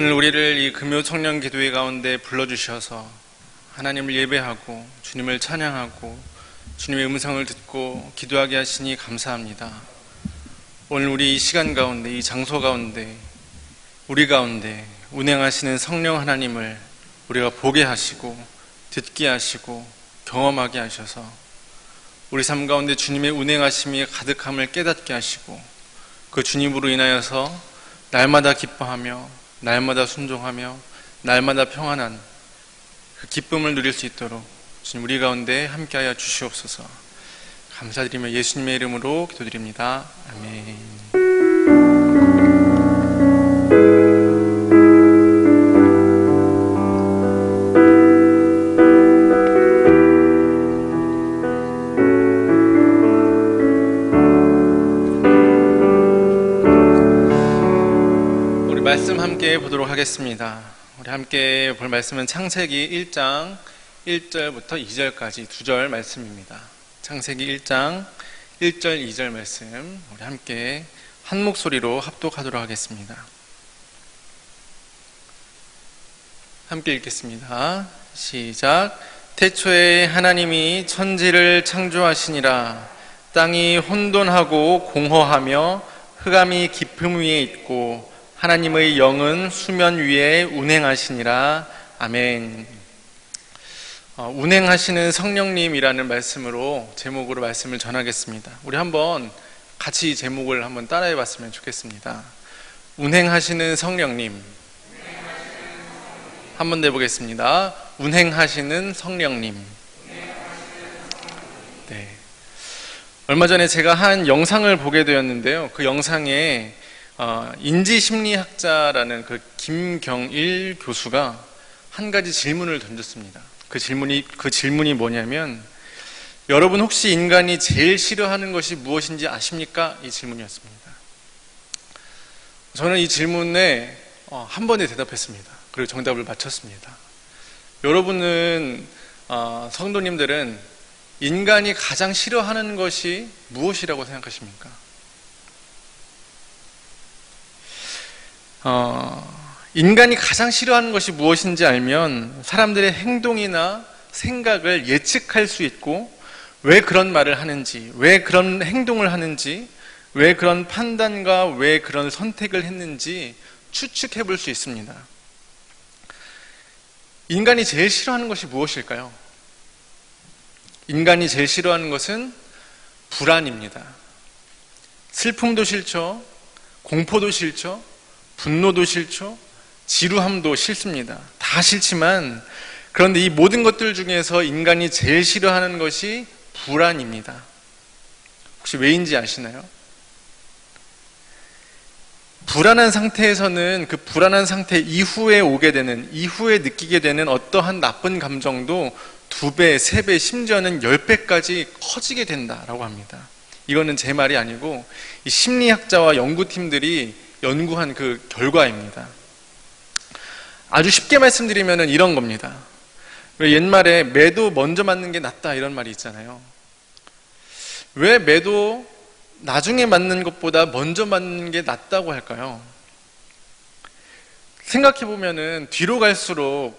오늘 우리를 이 금요 청년 기도회 가운데 불러주셔서 하나님을 예배하고 주님을 찬양하고 주님의 음성을 듣고 기도하게 하시니 감사합니다. 오늘 우리 이 시간 가운데, 이 장소 가운데, 우리 가운데 운행하시는 성령 하나님을 우리가 보게 하시고 듣게 하시고 경험하게 하셔서 우리 삶 가운데 주님의 운행하심이 가득함을 깨닫게 하시고 그 주님으로 인하여서 날마다 기뻐하며 날마다 순종하며 날마다 평안한 그 기쁨을 누릴 수 있도록 주님 우리 가운데 함께하여 주시옵소서. 감사드리며 예수님의 이름으로 기도드립니다. 아멘. 말씀 함께 보도록 하겠습니다. 우리 함께 볼 말씀은 창세기 1장 1절부터 2절까지 2절 말씀입니다. 창세기 1장 1절 2절 말씀 우리 함께 한 목소리로 합독하도록 하겠습니다. 함께 읽겠습니다. 시작. 태초에 하나님이 천지를 창조하시니라. 땅이 혼돈하고 공허하며 흑암이 깊음 위에 있고 하나님의 영은 수면 위에 운행하시니라. 아멘. 운행하시는 성령님이라는 말씀으로 제목으로 말씀을 전하겠습니다. 우리 한번 같이 제목을 한번 따라해 봤으면 좋겠습니다. 운행하시는 성령님. 한번 내보겠습니다. 운행하시는 성령님. 네. 얼마 전에 제가 한 영상을 보게 되었는데요. 그 영상에 인지심리학자라는 그 김경일 교수가 한 가지 질문을 던졌습니다. 그 질문이 뭐냐면, 여러분 혹시 인간이 제일 싫어하는 것이 무엇인지 아십니까? 이 질문이었습니다. 저는 이 질문에 한 번에 대답했습니다. 그리고 정답을 맞췄습니다. 여러분은 성도님들은 인간이 가장 싫어하는 것이 무엇이라고 생각하십니까? 인간이 가장 싫어하는 것이 무엇인지 알면 사람들의 행동이나 생각을 예측할 수 있고, 왜 그런 말을 하는지, 왜 그런 행동을 하는지, 왜 그런 판단과 왜 그런 선택을 했는지 추측해 볼 수 있습니다. 인간이 제일 싫어하는 것이 무엇일까요? 인간이 제일 싫어하는 것은 불안입니다. 슬픔도 싫죠, 공포도 싫죠, 분노도 싫죠, 지루함도 싫습니다. 다 싫지만, 그런데 이 모든 것들 중에서 인간이 제일 싫어하는 것이 불안입니다. 혹시 왜인지 아시나요? 불안한 상태에서는 그 불안한 상태 이후에 이후에 느끼게 되는 어떠한 나쁜 감정도 2배, 3배, 심지어는 10배까지 커지게 된다라고 합니다. 이거는 제 말이 아니고 이 심리학자와 연구팀들이 연구한 그 결과입니다. 아주 쉽게 말씀드리면 이런 겁니다. 왜 옛말에 매도 먼저 맞는 게 낫다 이런 말이 있잖아요. 왜 매도 나중에 맞는 것보다 먼저 맞는 게 낫다고 할까요? 생각해보면 뒤로 갈수록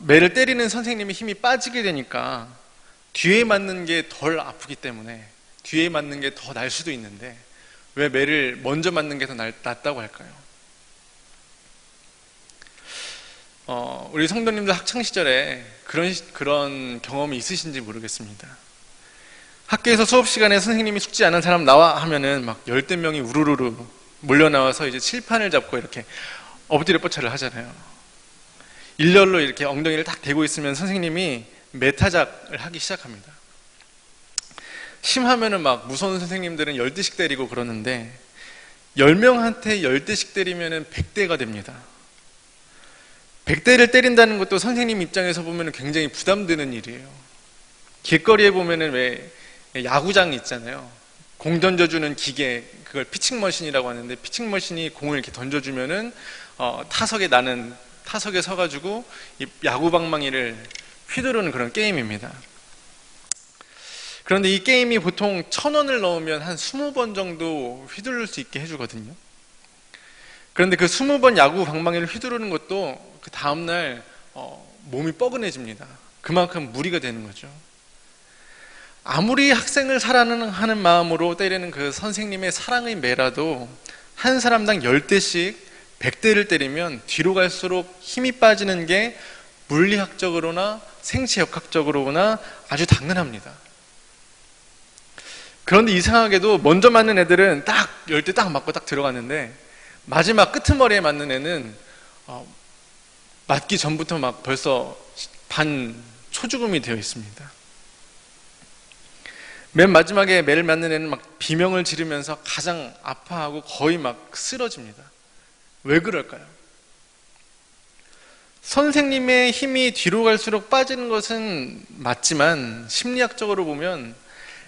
매를 때리는 선생님의 힘이 빠지게 되니까 뒤에 맞는 게 덜 아프기 때문에 뒤에 맞는 게 더 날 수도 있는데, 왜 매를 먼저 맞는 게 더 낫다고 할까요? 우리 성도님들 학창시절에 그런 경험이 있으신지 모르겠습니다. 학교에서 수업 시간에 선생님이 숙제 안 한 사람 나와 하면은 막 열댓 명이 우르르르 몰려 나와서 이제 칠판을 잡고 이렇게 엎드려 뻗쳐를 하잖아요. 일렬로 이렇게 엉덩이를 딱 대고 있으면 선생님이 매타작을 하기 시작합니다. 심하면은 막 무서운 선생님들은 10대씩 때리고 그러는데, 10명한테 10대씩 때리면은 100대가 됩니다. 100대를 때린다는 것도 선생님 입장에서 보면 굉장히 부담되는 일이에요. 길거리에 보면은 왜 야구장 있잖아요. 공 던져주는 기계, 그걸 피칭머신이라고 하는데, 피칭머신이 공을 이렇게 던져주면은 타석에 서가지고 이 야구 방망이를 휘두르는 그런 게임입니다. 그런데 이 게임이 보통 1,000원을 넣으면 한 20번 정도 휘두를 수 있게 해주거든요. 그런데 그 20번 야구 방망이를 휘두르는 것도 그 다음날 몸이 뻐근해집니다. 그만큼 무리가 되는 거죠. 아무리 학생을 사랑하는 마음으로 때리는 그 선생님의 사랑의 매라도 한 사람당 10대씩 100대를 때리면 뒤로 갈수록 힘이 빠지는 게 물리학적으로나 생체역학적으로나 아주 당연합니다. 그런데 이상하게도 먼저 맞는 애들은 딱 10대 딱 맞고 딱 들어갔는데 마지막 끄트머리에 맞는 애는 맞기 전부터 막 벌써 반 초죽음이 되어 있습니다. 맨 마지막에 매를 맞는 애는 막 비명을 지르면서 가장 아파하고 거의 막 쓰러집니다. 왜 그럴까요? 선생님의 힘이 뒤로 갈수록 빠지는 것은 맞지만 심리학적으로 보면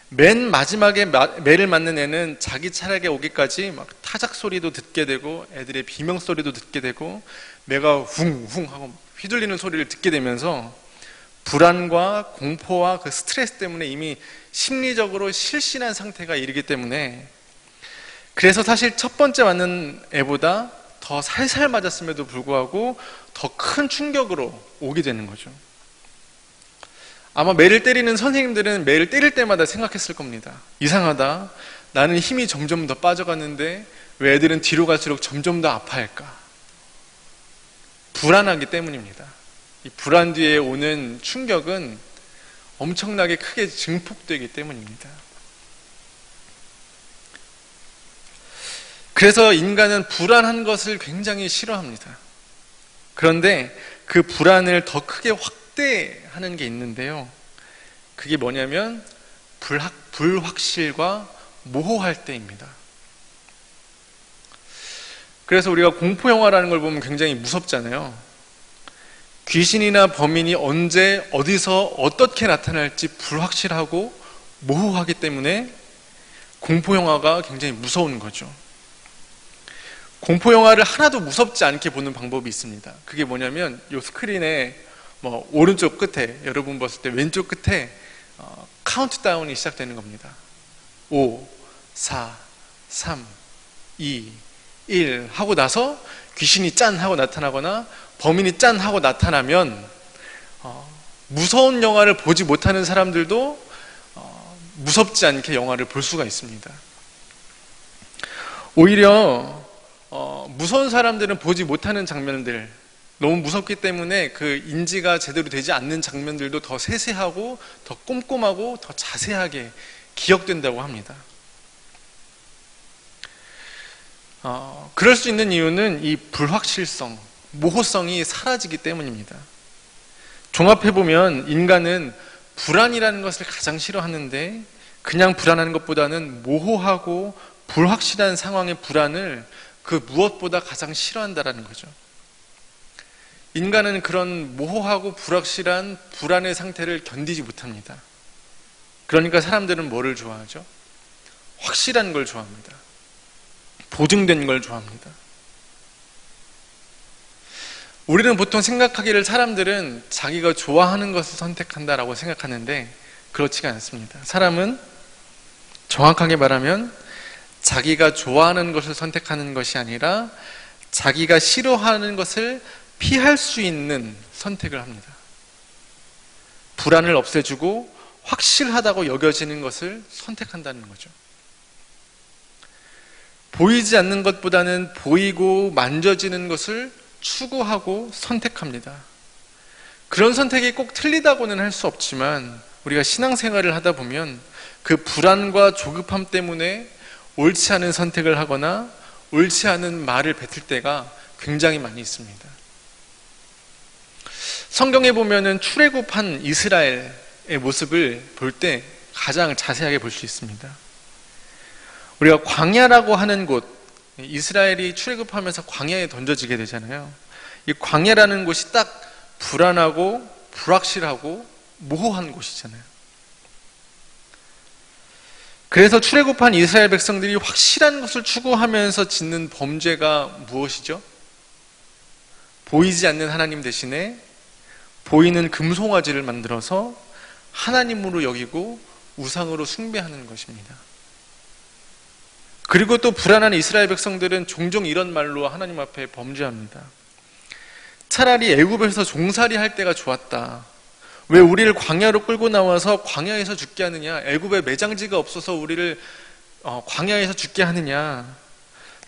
맨 마지막에 매를 맞는 애는 자기 차례가 오기까지 막 타작 소리도 듣게 되고 애들의 비명 소리도 듣게 되고 매가 웅웅 하고 휘둘리는 소리를 듣게 되면서 불안과 공포와 그 스트레스 때문에 이미 심리적으로 실신한 상태가 이르기 때문에, 그래서 사실 첫 번째 맞는 애보다 더 살살 맞았음에도 불구하고 더 큰 충격으로 오게 되는 거죠. 아마 매를 때리는 선생님들은 매를 때릴 때마다 생각했을 겁니다. 이상하다. 나는 힘이 점점 더 빠져가는데 왜 애들은 뒤로 갈수록 점점 더 아파할까? 불안하기 때문입니다. 이 불안 뒤에 오는 충격은 엄청나게 크게 증폭되기 때문입니다. 그래서 인간은 불안한 것을 굉장히 싫어합니다. 그런데 그 불안을 더 크게 확대하는 게 있는데요. 그게 뭐냐면 불확실과 모호할 때입니다. 그래서 우리가 공포영화라는 걸 보면 굉장히 무섭잖아요. 귀신이나 범인이 언제 어디서 어떻게 나타날지 불확실하고 모호하기 때문에 공포영화가 굉장히 무서운 거죠. 공포영화를 하나도 무섭지 않게 보는 방법이 있습니다. 그게 뭐냐면 이 스크린에 오른쪽 끝에, 여러분 봤을 때 왼쪽 끝에 카운트다운이 시작되는 겁니다. 5, 4, 3, 2, 1 하고 나서 귀신이 짠 하고 나타나거나 범인이 짠 하고 나타나면 무서운 영화를 보지 못하는 사람들도 무섭지 않게 영화를 볼 수가 있습니다. 오히려 무서운 사람들은 보지 못하는 장면들, 너무 무섭기 때문에 그 인지가 제대로 되지 않는 장면들도 더 세세하고 더 꼼꼼하고 더 자세하게 기억된다고 합니다. 그럴 수 있는 이유는 이 불확실성, 모호성이 사라지기 때문입니다. 종합해보면 인간은 불안이라는 것을 가장 싫어하는데 그냥 불안한 것보다는 모호하고 불확실한 상황의 불안을 그 무엇보다 가장 싫어한다는 거죠. 인간은 그런 모호하고 불확실한 불안의 상태를 견디지 못합니다. 그러니까 사람들은 뭐를 좋아하죠? 확실한 걸 좋아합니다. 보증된 걸 좋아합니다. 우리는 보통 생각하기를 사람들은 자기가 좋아하는 것을 선택한다라고 생각하는데 그렇지가 않습니다. 사람은 정확하게 말하면 자기가 좋아하는 것을 선택하는 것이 아니라 자기가 싫어하는 것을 피할 수 있는 선택을 합니다. 불안을 없애주고 확실하다고 여겨지는 것을 선택한다는 거죠. 보이지 않는 것보다는 보이고 만져지는 것을 추구하고 선택합니다. 그런 선택이 꼭 틀리다고는 할 수 없지만 우리가 신앙생활을 하다 보면 그 불안과 조급함 때문에 옳지 않은 선택을 하거나 옳지 않은 말을 뱉을 때가 굉장히 많이 있습니다. 성경에 보면은 출애굽한 이스라엘의 모습을 볼 때 가장 자세하게 볼 수 있습니다. 우리가 광야라고 하는 곳, 이스라엘이 출애굽하면서 광야에 던져지게 되잖아요. 이 광야라는 곳이 딱 불안하고 불확실하고 모호한 곳이잖아요. 그래서 출애굽한 이스라엘 백성들이 확실한 것을 추구하면서 짓는 범죄가 무엇이죠? 보이지 않는 하나님 대신에 보이는 금송아지를 만들어서 하나님으로 여기고 우상으로 숭배하는 것입니다. 그리고 또 불안한 이스라엘 백성들은 종종 이런 말로 하나님 앞에 범죄합니다. 차라리 애굽에서 종살이 할 때가 좋았다. 왜 우리를 광야로 끌고 나와서 광야에서 죽게 하느냐? 애굽에 매장지가 없어서 우리를 광야에서 죽게 하느냐?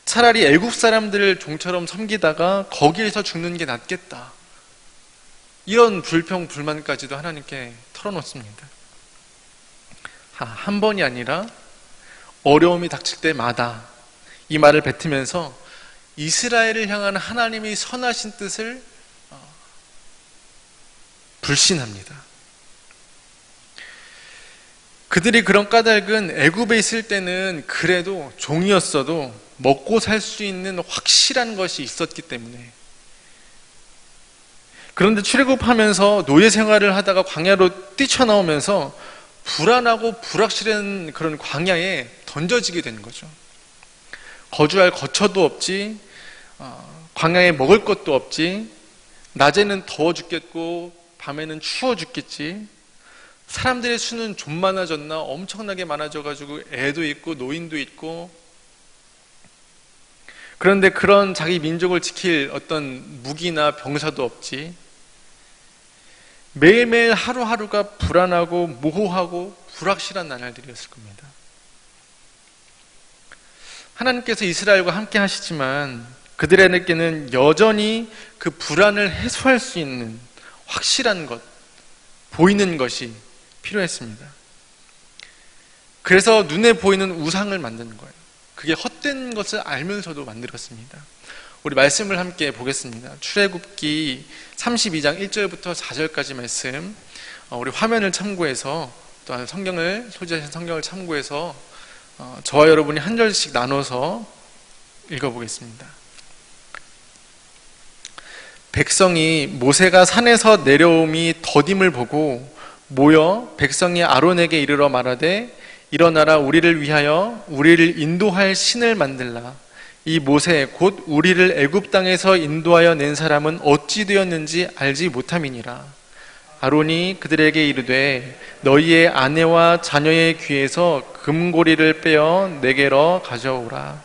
차라리 애굽 사람들을 종처럼 섬기다가 거기에서 죽는 게 낫겠다. 이런 불평, 불만까지도 하나님께 털어놓습니다. 한 번이 아니라 어려움이 닥칠 때마다 이 말을 뱉으면서 이스라엘을 향한 하나님의 선하신 뜻을 불신합니다. 그들이 그런 까닭은 애굽에 있을 때는 그래도 종이었어도 먹고 살 수 있는 확실한 것이 있었기 때문에, 그런데 출애굽하면서 노예 생활을 하다가 광야로 뛰쳐나오면서 불안하고 불확실한 그런 광야에 던져지게 되는 거죠. 거주할 거처도 없지, 광야에 먹을 것도 없지, 낮에는 더워 죽겠고 밤에는 추워 죽겠지, 사람들의 수는 좀 많아졌나? 엄청나게 많아져가지고 애도 있고 노인도 있고, 그런데 그런 자기 민족을 지킬 어떤 무기나 병사도 없지. 매일매일 하루하루가 불안하고 모호하고 불확실한 나날들이었을 겁니다. 하나님께서 이스라엘과 함께 하시지만 그들에게는 여전히 그 불안을 해소할 수 있는 확실한 것, 보이는 것이 필요했습니다. 그래서 눈에 보이는 우상을 만드는 거예요. 그게 헛된 것을 알면서도 만들었습니다. 우리 말씀을 함께 보겠습니다. 출애굽기 32장 1절부터 4절까지 말씀, 우리 화면을 참고해서, 또한 소지하신 성경을 참고해서 저와 여러분이 한 절씩 나눠서 읽어보겠습니다. 백성이 모세가 산에서 내려옴이 더딤을 보고 모여 백성이 아론에게 이르러 말하되 일어나라, 우리를 위하여 우리를 인도할 신을 만들라. 이 모세 곧 우리를 애굽 땅에서 인도하여 낸 사람은 어찌 되었는지 알지 못함이니라. 아론이 그들에게 이르되 너희의 아내와 자녀의 귀에서 금고리를 빼어 내게로 가져오라.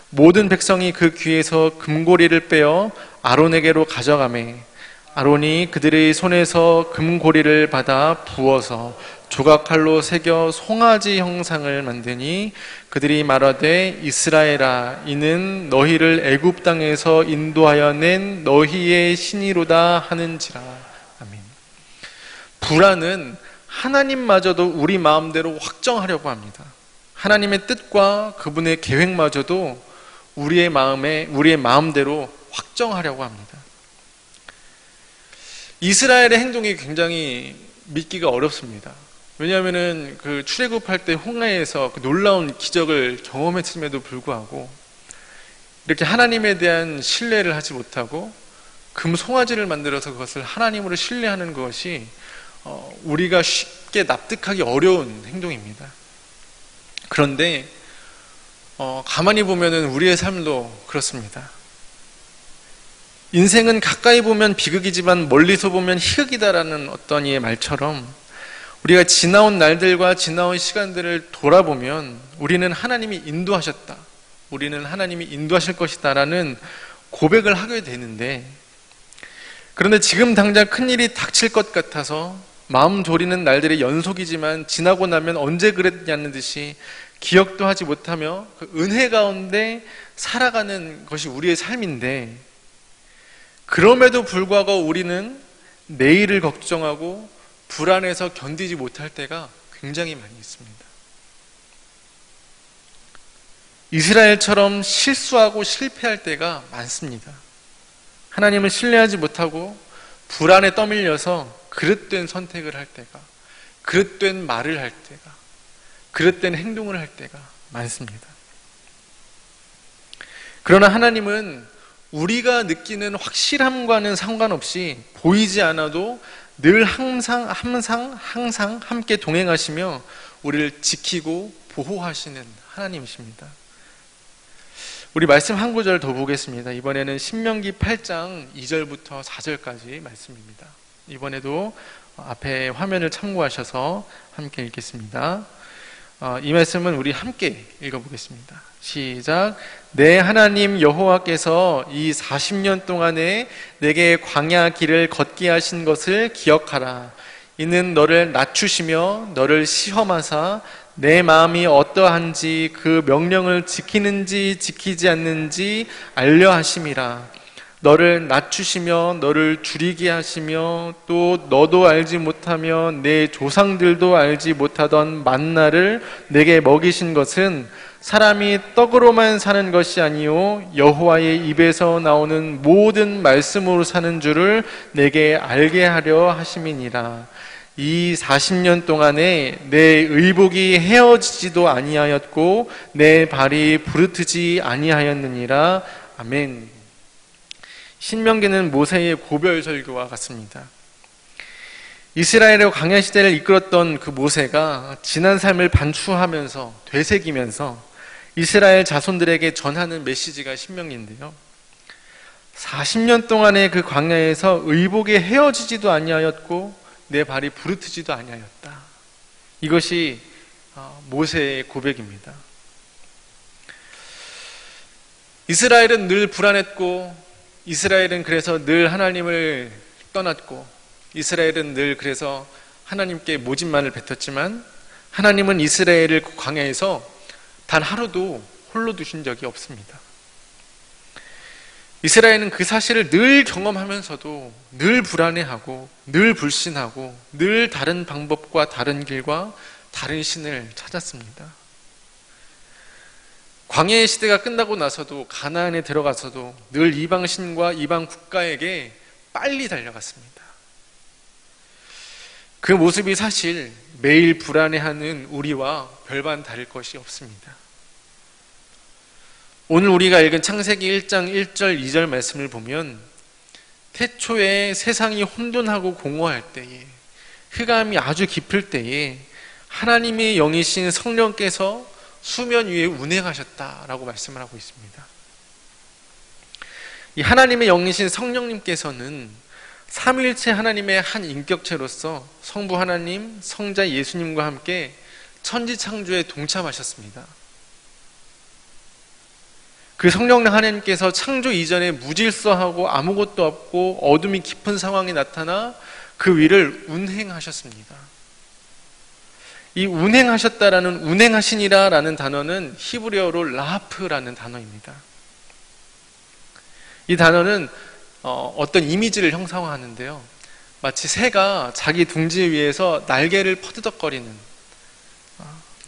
모든 백성이 그 귀에서 금고리를 빼어 아론에게로 가져가매 아론이 그들의 손에서 금고리를 받아 부어서 조각칼로 새겨 송아지 형상을 만드니 그들이 말하되 이스라엘아, 이는 너희를 애굽 땅에서 인도하여 낸 너희의 신이로다 하는지라. 아멘. 불안은 하나님마저도 우리 마음대로 확정하려고 합니다. 하나님의 뜻과 그분의 계획마저도 우리의 마음대로 확정하려고 합니다. 이스라엘의 행동이 굉장히 믿기가 어렵습니다. 왜냐하면은 그 출애굽할 때 홍해에서 그 놀라운 기적을 경험했음에도 불구하고 이렇게 하나님에 대한 신뢰를 하지 못하고 금 송아지를 만들어서 그것을 하나님으로 신뢰하는 것이 우리가 쉽게 납득하기 어려운 행동입니다. 그런데 가만히 보면은 우리의 삶도 그렇습니다. 인생은 가까이 보면 비극이지만 멀리서 보면 희극이다라는 어떤 이의 말처럼 우리가 지나온 날들과 지나온 시간들을 돌아보면 우리는 하나님이 인도하셨다, 우리는 하나님이 인도하실 것이다 라는 고백을 하게 되는데, 그런데 지금 당장 큰일이 닥칠 것 같아서 마음 졸이는 날들의 연속이지만 지나고 나면 언제 그랬냐는 듯이 기억도 하지 못하며 그 은혜 가운데 살아가는 것이 우리의 삶인데, 그럼에도 불구하고 우리는 내일을 걱정하고 불안해서 견디지 못할 때가 굉장히 많이 있습니다. 이스라엘처럼 실수하고 실패할 때가 많습니다. 하나님을 신뢰하지 못하고 불안에 떠밀려서 그릇된 선택을 할 때가, 그릇된 말을 할 때가, 그릇된 행동을 할 때가 많습니다. 그러나 하나님은 우리가 느끼는 확실함과는 상관없이 보이지 않아도 늘 항상 함께 동행하시며 우리를 지키고 보호하시는 하나님이십니다. 우리 말씀 한 구절 더 보겠습니다. 이번에는 신명기 8장 2절부터 4절까지 말씀입니다. 이번에도 앞에 화면을 참고하셔서 함께 읽겠습니다. 이 말씀은 우리 함께 읽어보겠습니다. 시작. 내 하나님 여호와께서 이 40년 동안에 내게 광야 길을 걷게 하신 것을 기억하라. 이는 너를 낮추시며 너를 시험하사 내 마음이 어떠한지 그 명령을 지키는지 지키지 않는지 알려 하심이라. 너를 낮추시며 너를 줄이게 하시며 또 너도 알지 못하며 내 조상들도 알지 못하던 만나를 내게 먹이신 것은 사람이 떡으로만 사는 것이 아니요 여호와의 입에서 나오는 모든 말씀으로 사는 줄을 내게 알게 하려 하심이니라. 이 40년 동안에 내 의복이 헤어지지도 아니하였고 내 발이 부르트지 아니하였느니라. 아멘. 신명기는 모세의 고별 설교와 같습니다. 이스라엘의 광야 시대를 이끌었던 그 모세가 지난 삶을 반추하면서 되새기면서 이스라엘 자손들에게 전하는 메시지가 신명기인데요. 40년 동안의 그 광야에서 의복이 헤어지지도 아니하였고 내 발이 부르트지도 아니하였다. 이것이 모세의 고백입니다. 이스라엘은 늘 불안했고 이스라엘은 그래서 늘 하나님을 떠났고 이스라엘은 늘 그래서 하나님께 모진만을 뱉었지만 하나님은 이스라엘을 그 광야에서 단 하루도 홀로 두신 적이 없습니다. 이스라엘은 그 사실을 늘 경험하면서도 늘 불안해하고 늘 불신하고 늘 다른 방법과 다른 길과 다른 신을 찾았습니다. 광야의 시대가 끝나고 나서도 가나안에 들어가서도 늘 이방신과 이방 국가에게 빨리 달려갔습니다. 그 모습이 사실 매일 불안해하는 우리와 별반 다를 것이 없습니다. 오늘 우리가 읽은 창세기 1장 1절 2절 말씀을 보면 태초에 세상이 혼돈하고 공허할 때에 흑암이 아주 깊을 때에 하나님의 영이신 성령께서 수면 위에 운행하셨다라고 말씀을 하고 있습니다. 이 하나님의 영이신 성령님께서는 삼위일체 하나님의 한 인격체로서 성부 하나님, 성자 예수님과 함께 천지창조에 동참하셨습니다. 그 성령 하나님께서 창조 이전에 무질서하고 아무것도 없고 어둠이 깊은 상황에 나타나 그 위를 운행하셨습니다. 이 운행하셨다라는 운행하시니라라는 단어는 히브리어로 라하프라는 단어입니다. 이 단어는 어떤 이미지를 형상화하는데요. 마치 새가 자기 둥지 위에서 날개를 퍼드덕거리는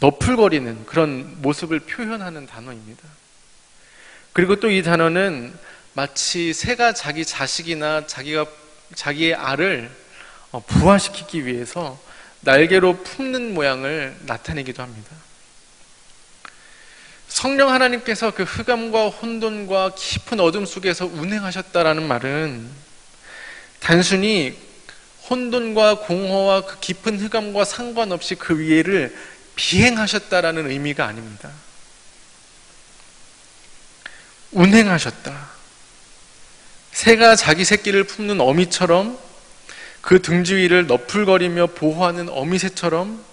너풀거리는 그런 모습을 표현하는 단어입니다. 그리고 또 이 단어는 마치 새가 자기 자식이나 자기의 알을 부화시키기 위해서 날개로 품는 모양을 나타내기도 합니다. 성령 하나님께서 그 흑암과 혼돈과 깊은 어둠 속에서 운행하셨다라는 말은 단순히 혼돈과 공허와 그 깊은 흑암과 상관없이 그 위에를 비행하셨다라는 의미가 아닙니다. 운행하셨다. 새가 자기 새끼를 품는 어미처럼 그 등지 위를 너풀거리며 보호하는 어미새처럼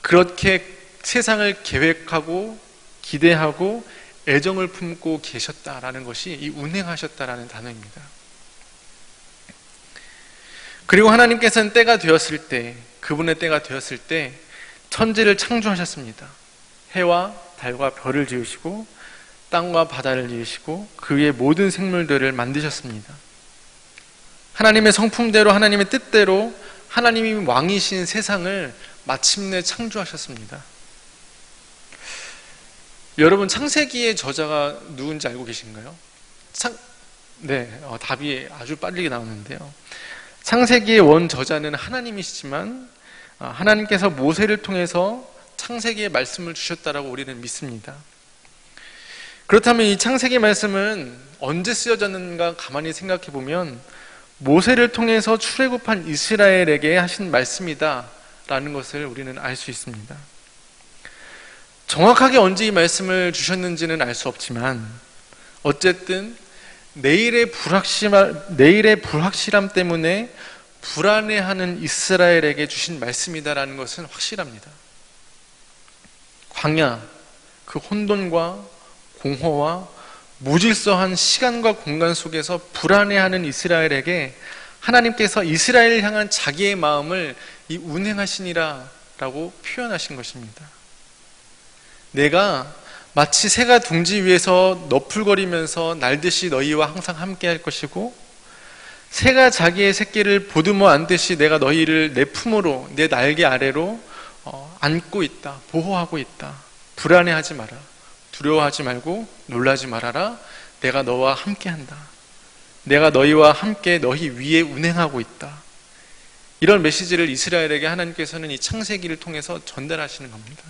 그렇게 세상을 계획하고 기대하고 애정을 품고 계셨다라는 것이 이 운행하셨다라는 단어입니다. 그리고 하나님께서는 때가 되었을 때, 그분의 때가 되었을 때 천지를 창조하셨습니다. 해와 달과 별을 지으시고 땅과 바다를 지으시고 그 위에 모든 생물들을 만드셨습니다. 하나님의 성품대로 하나님의 뜻대로 하나님이 왕이신 세상을 마침내 창조하셨습니다. 여러분 창세기의 저자가 누군지 알고 계신가요? 답이 아주 빠르게 나오는데요. 창세기의 원 저자는 하나님이시지만 하나님께서 모세를 통해서 창세기의 말씀을 주셨다라고 우리는 믿습니다. 그렇다면 이 창세기 말씀은 언제 쓰여졌는가 가만히 생각해 보면 모세를 통해서 출애굽한 이스라엘에게 하신 말씀이다 라는 것을 우리는 알 수 있습니다. 정확하게 언제 이 말씀을 주셨는지는 알 수 없지만 어쨌든 내일의 불확실함 때문에 불안해하는 이스라엘에게 주신 말씀이다라는 것은 확실합니다. 광야, 그 혼돈과 공허와 무질서한 시간과 공간 속에서 불안해하는 이스라엘에게 하나님께서 이스라엘을 향한 자기의 마음을 이 운행하시니라 라고 표현하신 것입니다. 내가 마치 새가 둥지 위에서 너풀거리면서 날듯이 너희와 항상 함께 할 것이고, 새가 자기의 새끼를 보듬어 안듯이 내가 너희를 내 품으로, 내 날개 아래로 안고 있다, 보호하고 있다. 불안해하지 마라, 두려워하지 말고 놀라지 말아라. 내가 너와 함께 한다. 내가 너희와 함께 너희 위에 운행하고 있다. 이런 메시지를 이스라엘에게 하나님께서는 이 창세기를 통해서 전달하시는 겁니다.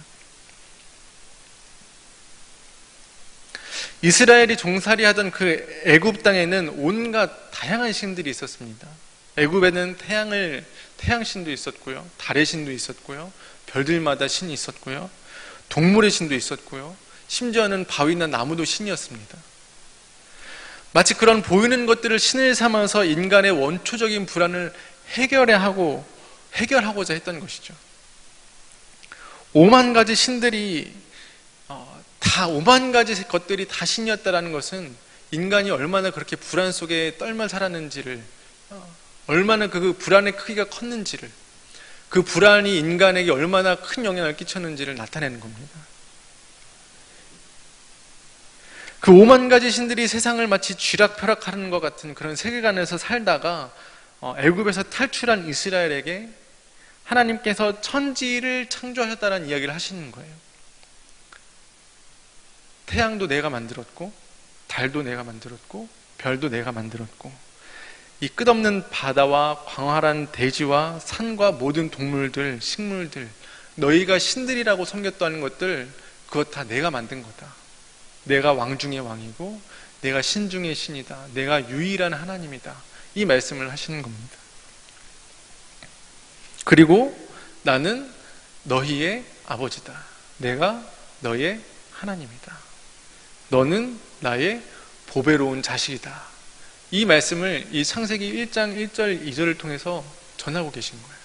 이스라엘이 종살이하던 그 애굽 땅에는 온갖 다양한 신들이 있었습니다. 애굽에는 태양신도 있었고요, 달의 신도 있었고요, 별들마다 신이 있었고요, 동물의 신도 있었고요, 심지어는 바위나 나무도 신이었습니다. 마치 그런 보이는 것들을 신을 삼아서 인간의 원초적인 불안을 해결하고자 했던 것이죠. 5만 가지 신들이 다 5만 가지 것들이 다 신이었다라는 것은 인간이 얼마나 그렇게 불안 속에 떨며 살았는지를, 얼마나 그 불안의 크기가 컸는지를, 그 불안이 인간에게 얼마나 큰 영향을 끼쳤는지를 나타내는 겁니다. 그 5만 가지 신들이 세상을 마치 쥐락펴락하는 것 같은 그런 세계관에서 살다가 애굽에서 탈출한 이스라엘에게 하나님께서 천지를 창조하셨다는 이야기를 하시는 거예요. 태양도 내가 만들었고, 달도 내가 만들었고, 별도 내가 만들었고, 이 끝없는 바다와 광활한 대지와 산과 모든 동물들, 식물들, 너희가 신들이라고 섬겼다는 것들, 그것 다 내가 만든 거다. 내가 왕 중의 왕이고 내가 신 중의 신이다. 내가 유일한 하나님이다. 이 말씀을 하시는 겁니다. 그리고 나는 너희의 아버지다. 내가 너의 하나님이다. 너는 나의 보배로운 자식이다. 이 말씀을 이 창세기 1장 1절 2절을 통해서 전하고 계신 거예요.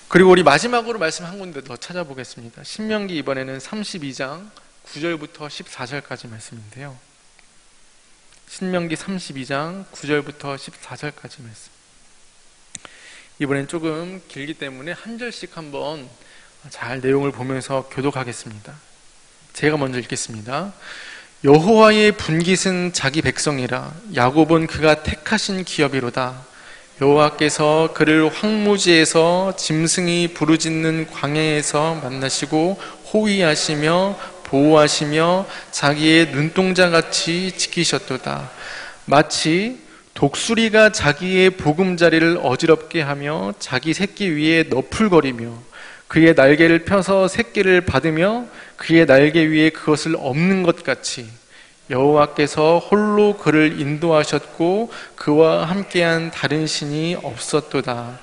그리고 우리 마지막으로 말씀 한 군데 더 찾아보겠습니다. 신명기 이번에는 32장 9절부터 14절까지 말씀인데요. 신명기 32장 9절부터 14절까지 말씀. 이번엔 조금 길기 때문에 한 절씩 한번 잘 내용을 보면서 교독하겠습니다. 제가 먼저 읽겠습니다. 여호와의 분깃은 자기 백성이라. 야곱은 그가 택하신 기업이로다. 여호와께서 그를 황무지에서 짐승이 부르짖는 광야에서 만나시고 호위하시며 보호하시며 자기의 눈동자같이 지키셨도다. 마치 독수리가 자기의 보금자리를 어지럽게 하며 자기 새끼 위에 너풀거리며 그의 날개를 펴서 새끼를 받으며 그의 날개 위에 그것을 엎는 것 같이 여호와께서 홀로 그를 인도하셨고 그와 함께한 다른 신이 없었도다.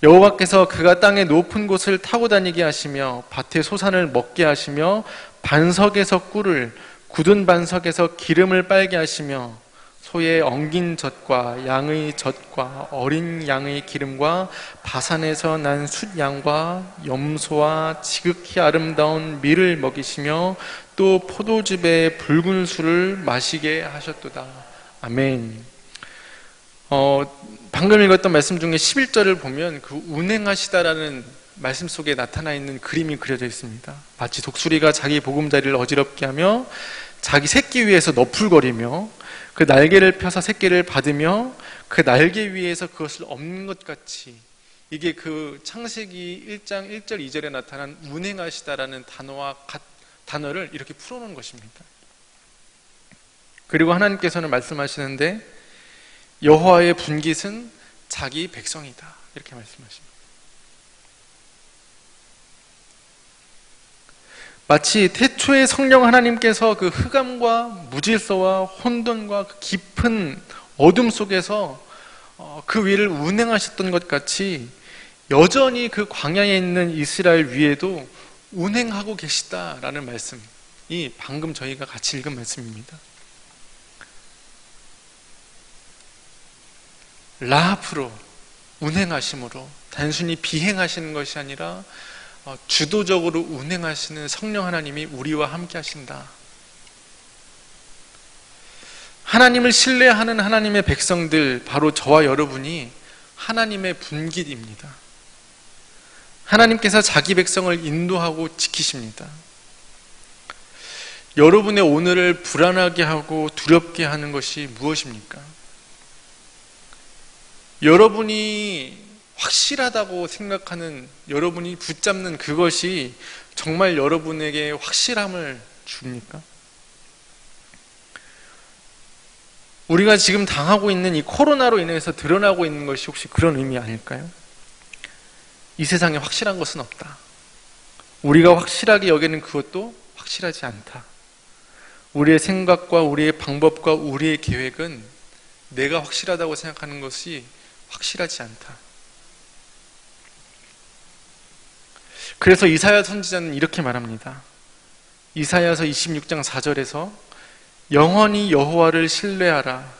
여호와께서 그가 땅의 높은 곳을 타고 다니게 하시며 밭의 소산을 먹게 하시며 반석에서 꿀을, 굳은 반석에서 기름을 빨게 하시며 소의 엉긴 젖과 양의 젖과 어린 양의 기름과 바산에서 난 숫양과 염소와 지극히 아름다운 밀을 먹이시며 또 포도즙의 붉은 술을 마시게 하셨도다. 아멘. 방금 읽었던 말씀 중에 11절을 보면 그 운행하시다라는 말씀 속에 나타나 있는 그림이 그려져 있습니다. 마치 독수리가 자기 보금자리를 어지럽게 하며 자기 새끼 위에서 너풀거리며 그 날개를 펴서 새끼를 받으며 그 날개 위에서 그것을 엎는 것 같이, 이게 그 창세기 1장 1절 2절에 나타난 운행하시다라는 단어를 이렇게 풀어놓은 것입니다. 그리고 하나님께서는 말씀하시는데 여호와의 분깃은 자기 백성이다, 이렇게 말씀하십니다. 마치 태초에 성령 하나님께서 그 흑암과 무질서와 혼돈과 그 깊은 어둠 속에서 그 위를 운행하셨던 것 같이 여전히 그 광야에 있는 이스라엘 위에도 운행하고 계시다라는 말씀이 방금 저희가 같이 읽은 말씀입니다. 라합으로 운행하심으로 단순히 비행하시는 것이 아니라 주도적으로 운행하시는 성령 하나님이 우리와 함께 하신다. 하나님을 신뢰하는 하나님의 백성들, 바로 저와 여러분이 하나님의 분깃입니다. 하나님께서 자기 백성을 인도하고 지키십니다. 여러분의 오늘을 불안하게 하고 두렵게 하는 것이 무엇입니까? 여러분이 확실하다고 생각하는, 여러분이 붙잡는 그것이 정말 여러분에게 확실함을 줍니까? 우리가 지금 당하고 있는 이 코로나로 인해서 드러나고 있는 것이 혹시 그런 의미 아닐까요? 이 세상에 확실한 것은 없다. 우리가 확실하게 여기는 그것도 확실하지 않다. 우리의 생각과 우리의 방법과 우리의 계획은 내가 확실하다고 생각하는 것이 확실하지 않다. 그래서 이사야 선지자는 이렇게 말합니다. 이사야서 26장 4절에서 영원히 여호와를 신뢰하라.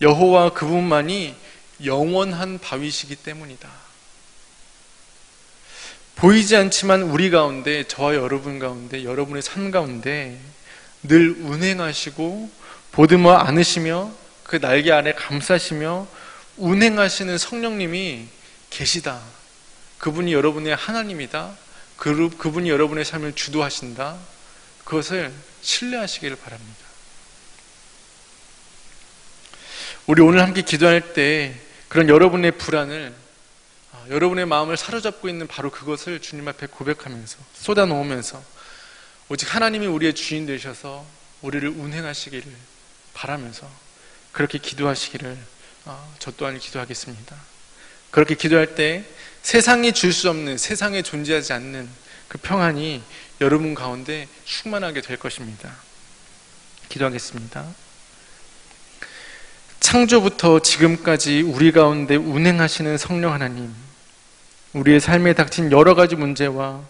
여호와 그분만이 영원한 바위시기 때문이다. 보이지 않지만 우리 가운데, 저와 여러분 가운데, 여러분의 삶 가운데 늘 운행하시고 보듬어 안으시며 그 날개 아래 감싸시며 운행하시는 성령님이 계시다. 그분이 여러분의 하나님이다. 그분이 여러분의 삶을 주도하신다. 그것을 신뢰하시기를 바랍니다. 우리 오늘 함께 기도할 때 그런 여러분의 불안을, 여러분의 마음을 사로잡고 있는 바로 그것을 주님 앞에 고백하면서, 쏟아놓으면서 오직 하나님이 우리의 주인 되셔서 우리를 운행하시기를 바라면서 그렇게 기도하시기를 저 또한 기도하겠습니다. 그렇게 기도할 때 세상이 줄 수 없는, 세상에 존재하지 않는 그 평안이 여러분 가운데 충만하게 될 것입니다. 기도하겠습니다. 창조부터 지금까지 우리 가운데 운행하시는 성령 하나님, 우리의 삶에 닥친 여러 가지 문제와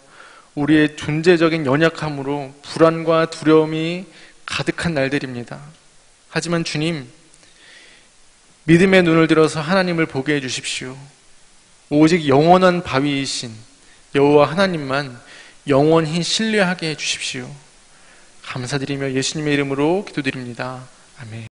우리의 존재적인 연약함으로 불안과 두려움이 가득한 날들입니다. 하지만 주님, 믿음의 눈을 들어서 하나님을 보게 해주십시오. 오직 영원한 바위이신 여호와 하나님만 영원히 신뢰하게 해주십시오. 감사드리며 예수님의 이름으로 기도드립니다. 아멘.